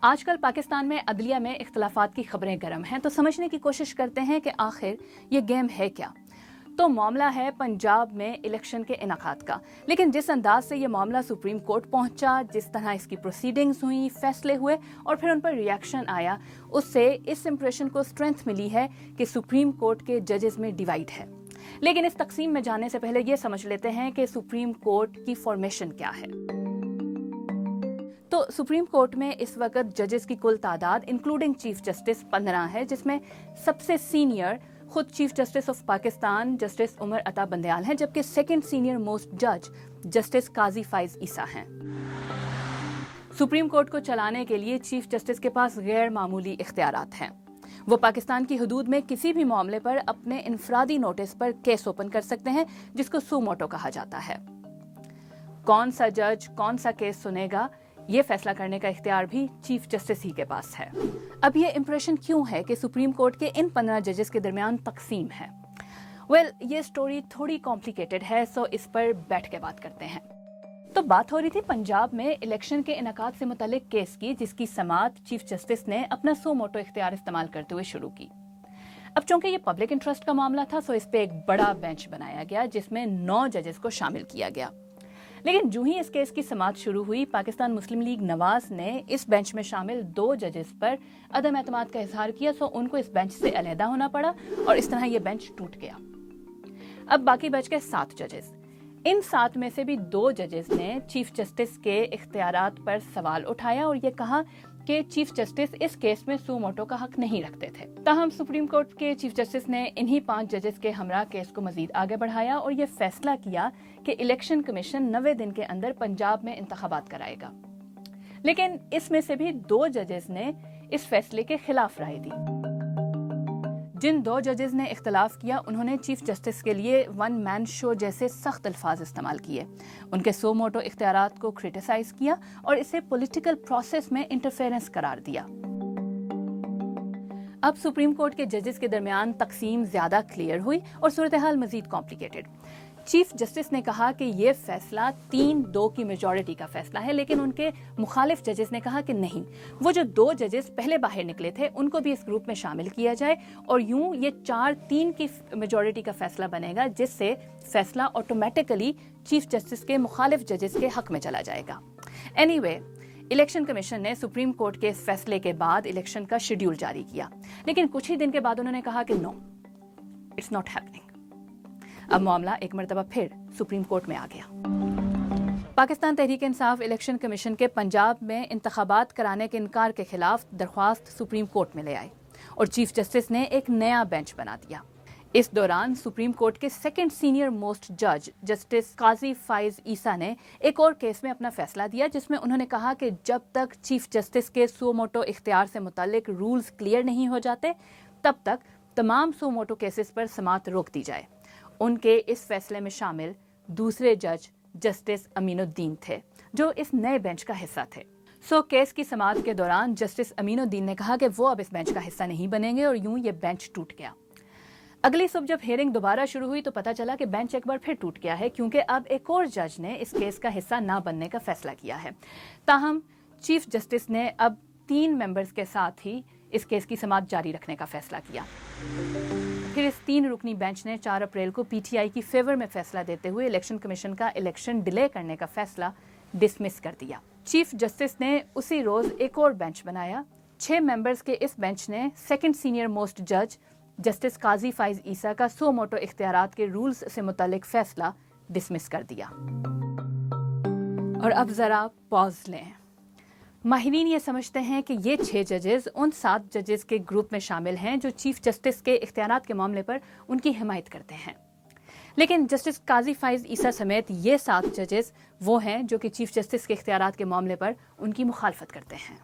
آج کل پاکستان میں عدلیہ میں اختلافات کی خبریں گرم ہیں، تو سمجھنے کی کوشش کرتے ہیں کہ آخر یہ گیم ہے کیا۔ تو معاملہ ہے پنجاب میں الیکشن کے انعقاد کا، لیکن جس انداز سے یہ معاملہ سپریم کورٹ پہنچا، جس طرح اس کی پروسیڈنگز ہوئیں، فیصلے ہوئے اور پھر ان پر ریاکشن آیا، اس سے اس امپریشن کو اسٹرینتھ ملی ہے کہ سپریم کورٹ کے ججز میں ڈیوائیڈ ہے۔ لیکن اس تقسیم میں جانے سے پہلے یہ سمجھ لیتے ہیں کہ سپریم کورٹ کی فارمیشن کیا ہے۔ تو سپریم کورٹ میں اس وقت ججز کی کل تعداد انکلوڈنگ چیف جسٹس 15 ہے، جس میں سب سے سینئر خود chief justice of Pakistan justice Umar Ata Bandial ہیں، جبکہ سیکنڈ سینئر موسٹ جج جسٹس قاضی فائز عیسیٰ ہیں۔ سپریم کورٹ کو چلانے کے لیے چیف جسٹس کے پاس غیر معمولی اختیارات ہیں۔ وہ پاکستان کی حدود میں کسی بھی معاملے پر اپنے انفرادی نوٹس پر کیس اوپن کر سکتے ہیں، جس کو سو موٹو کہا جاتا ہے۔ کون سا جج کون سا کیس سنے گا، یہ فیصلہ کرنے کا اختیار بھی چیف جسٹس ہی کے پاس ہے۔ اب یہ امپریشن کیوں ہے کہ سپریم کورٹ کے ان 15 ججز کے درمیان تقسیم ہے؟ یہ سٹوری تھوڑی کمپلیکیٹڈ ہے، سو اس پر بیٹھ کے بات کرتے ہیں۔ تو بات ہو رہی تھی پنجاب میں الیکشن کے انعقاد سے متعلق کیس کی، جس کی سماعت چیف جسٹس نے اپنا سو موٹو اختیار استعمال کرتے ہوئے شروع کی۔ اب چونکہ یہ پبلک انٹرسٹ کا معاملہ تھا، سو اس پہ ایک بڑا بینچ بنایا گیا، جس میں 9 ججز کو شامل کیا گیا۔ لیکن جو ہی اس کیس کی سماعت شروع ہوئی، پاکستان مسلم لیگ نواز نے اس بینچ میں شامل 2 ججز پر عدم اعتماد کا اظہار کیا، سو ان کو اس بینچ سے علیحدہ ہونا پڑا اور اس طرح یہ بینچ ٹوٹ گیا۔ اب باقی بچ گئے 7 ججز۔ ان 7 میں سے بھی 2 ججز نے چیف جسٹس کے اختیارات پر سوال اٹھایا اور یہ کہا کہ چیف جسٹس اس کیس میں سو موٹو کا حق نہیں رکھتے تھے۔ تاہم سپریم کورٹ کے چیف جسٹس نے انہی 5 ججز کے ہمراہ کیس کو مزید آگے بڑھایا اور یہ فیصلہ کیا کہ الیکشن کمیشن 90 دن کے اندر پنجاب میں انتخابات کرائے گا۔ لیکن اس میں سے بھی 2 ججز نے اس فیصلے کے خلاف رائے دی۔ جن 2 ججز نے اختلاف کیا، انہوں نے چیف جسٹس کے لیے ون مین شو جیسے سخت الفاظ استعمال کیے، ان کے سو موٹو اختیارات کو کرٹیسائز کیا اور اسے پولیٹیکل پروسیس میں انٹرفیرنس قرار دیا۔ اب سپریم کورٹ کے ججز کے درمیان تقسیم زیادہ کلیئر ہوئی اور صورتحال مزید کمپلیکیٹڈ۔ چیف جسٹس نے کہا کہ یہ فیصلہ 3-2 کی میجورٹی کا فیصلہ ہے، لیکن ان کے مخالف ججز نے کہا کہ نہیں، وہ جو 2 ججز پہلے باہر نکلے تھے ان کو بھی اس گروپ میں شامل کیا جائے اور یوں یہ 4-3 کی میجورٹی کا فیصلہ بنے گا، جس سے فیصلہ آٹومیٹکلی چیف جسٹس کے مخالف ججز کے حق میں چلا جائے گا۔ الیکشن کمیشن نے سپریم کورٹ کے فیصلے کے بعد الیکشن کا شیڈیول جاری کیا، لیکن کچھ ہی دن کے بعد انہوں نے کہا کہ نو، اٹس ناٹ ہیپننگ۔ اب معاملہ ایک مرتبہ پھر سپریم کورٹ میں آ گیا۔ پاکستان تحریک انصاف الیکشن کمیشن کے پنجاب میں انتخابات کرانے کے انکار کے خلاف درخواست سپریم کورٹ میں لے آئے اور چیف جسٹس نے ایک نیا بینچ بنا دیا۔ اس دوران سپریم کورٹ کے سیکنڈ سینئر موسٹ جج جسٹس قاضی فائز عیسیٰ نے ایک اور کیس میں اپنا فیصلہ دیا، جس میں انہوں نے کہا کہ جب تک چیف جسٹس کے سو موٹو اختیار سے متعلق رولز کلیئر نہیں ہو جاتے، تب تک تمام سو موٹو کیسز پر سماعت روک دی جائے۔ ان کے اس فیصلے میں شامل دوسرے جج جسٹس امین الدین تھے، جو اس نئے بینچ کا حصہ تھے۔ کیس کی سماعت کے دوران جسٹس امین الدین نے کہا کہ وہ اب اس بینچ کا حصہ نہیں بنیں گے اور یوں یہ بینچ ٹوٹ گیا۔ اگلی صبح جب ہیئرنگ دوبارہ شروع ہوئی تو پتا چلا کہ بینچ ایک بار پھر ٹوٹ گیا ہے، کیونکہ اب ایک اور جج نے اس کیس کا حصہ نہ بننے کا فیصلہ کیا ہے۔ تاہم چیف جسٹس نے اب 3 ممبرز کے ساتھ ہی اس کیس کی سماعت جاری رکھنے کا فیصلہ کیا۔ پھر اس 3 رکنی بینچ نے 4 اپریل کو پی ٹی آئی کی فیور میں فیصلہ دیتے ہوئے الیکشن کمیشن کا الیکشن ڈیلے کرنے کا فیصلہ ڈسمس کر دیا۔ چیف جسٹس نے اسی روز ایک اور بینچ بنایا۔ 6 ممبرز کے اس بینچ نے سیکنڈ سینئر موسٹ جج جسٹس قاضی فائز عیسیٰ کا سو موٹو اختیارات کے رولز سے متعلق فیصلہ ڈسمس کر دیا۔ اور اب ذرا پاز لیں۔ ماہرین یہ سمجھتے ہیں کہ یہ 6 ججز ان 7 ججز کے گروپ میں شامل ہیں جو چیف جسٹس کے اختیارات کے معاملے پر ان کی حمایت کرتے ہیں، لیکن جسٹس قاضی فائز عیسیٰ سمیت یہ 7 ججز وہ ہیں جو کہ چیف جسٹس کے اختیارات کے معاملے پر ان کی مخالفت کرتے ہیں۔